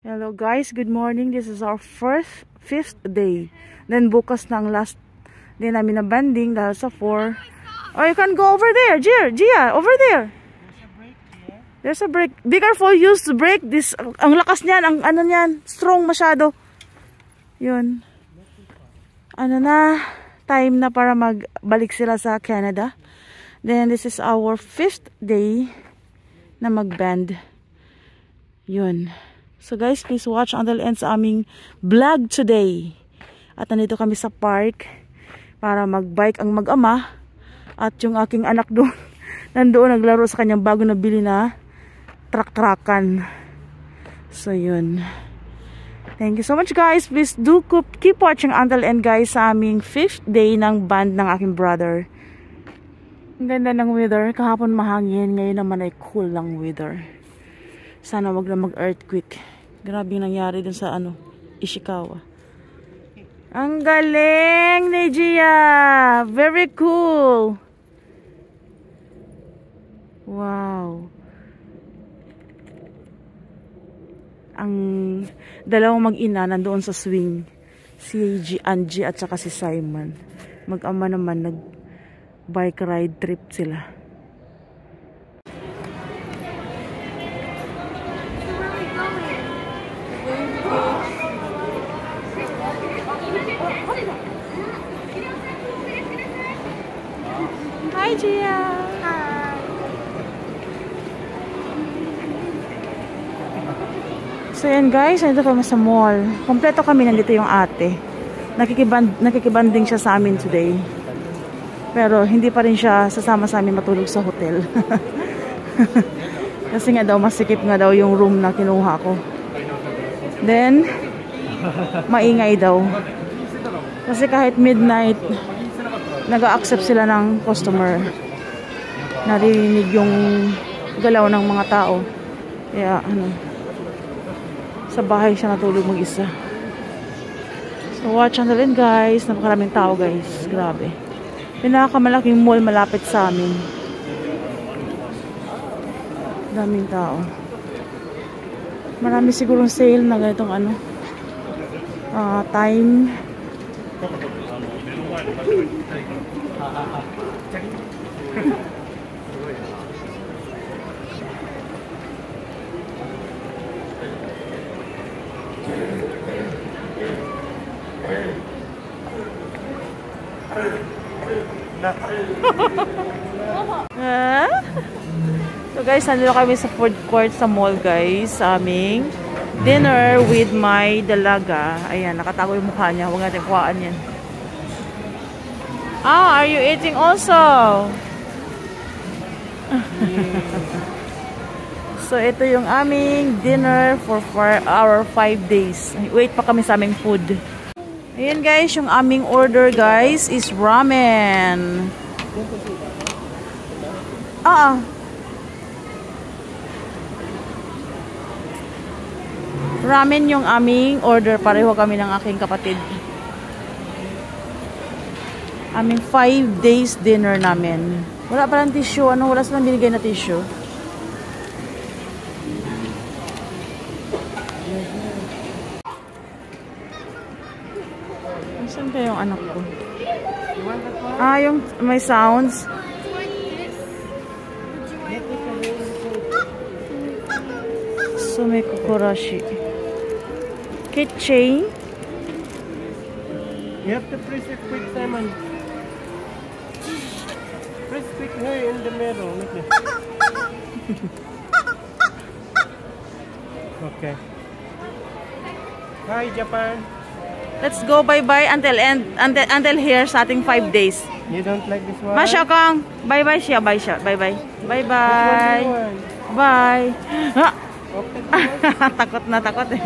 Hello guys, good morning. This is our fifth day. Then bukas na ang last day namin na banding dahil sa 4. Oh, you can go over there, Gia, over there. There's a break here. There's a break. Be careful, use the brake. This, ang lakas niyan, ang ano niyan, strong masyado. Yun. Ano na, time na para magbalik sila sa Canada. Then this is our 5th day na magband. Yun. So guys, please watch until end sa aming vlog today. At nandito kami sa park para magbike ang mag-ama. At yung aking anak doon, nandoon naglaro sa kanyang bago na bili na truck-truckan. So yun. Thank you so much guys. Please do keep watching until end guys sa aming 5th day ng band ng aking brother. Ang ganda ng weather. Kahapon mahangin. Ngayon naman ay cool lang weather. Sana wag na mag-earthquake. Grabe yung nangyari dun sa Ishikawa. Ang galing ni Gia! Very cool! Wow! Ang dalawang mag-ina nandoon sa swing. Si Angie at saka si Simon. Mag-ama naman nag-bike ride trip sila. Hi Gia! Hi! So yan guys, nandito kami sa mall. Kompleto kami, nandito yung ate. Nakikibanding siya sa amin today. Pero hindi pa rin siya sasama sa amin matulog sa hotel. Kasi nga daw, masikip nga daw yung room na kinuha ko. Then, maingay daw. Kasi kahit midnight, nag-a-accept sila ng customer. Narinig yung galaw ng mga tao. Kaya sa bahay siya natulog mag-isa. So watch until end guys. Napakaraming tao guys. Grabe. Pinakamalaking mall malapit sa amin. Daming tao. Marami sigurong sale na ganitong time. So guys, nandito kami sa food court sa mall guys, sa aming dinner with my dalaga. Ayan, nakatago yung mukha niya. Huwag natin kuhaan yan. Are you eating also? So ito yung aming dinner for our 5 days. Wait pa kami sa aming food. Ayan guys, yung aming order guys is ramen. Ramen yung aming order. Pareho kami ng aking kapatid. Aming 5 days dinner namin. Wala pa lang tissue. Wala silang binigay na tissue. Saan kaya yung anak ko? Yung may sounds. Sume kokurashi. Keychain. You have to press it quick, Simon. Press quick here in the middle. Okay. Hi, Japan. Let's go bye-bye until here sa ating 5 days. You don't like this one? Masya kang. Bye-bye siya. Bye-bye. Bye-bye. Bye. Okay, Takot na takot eh.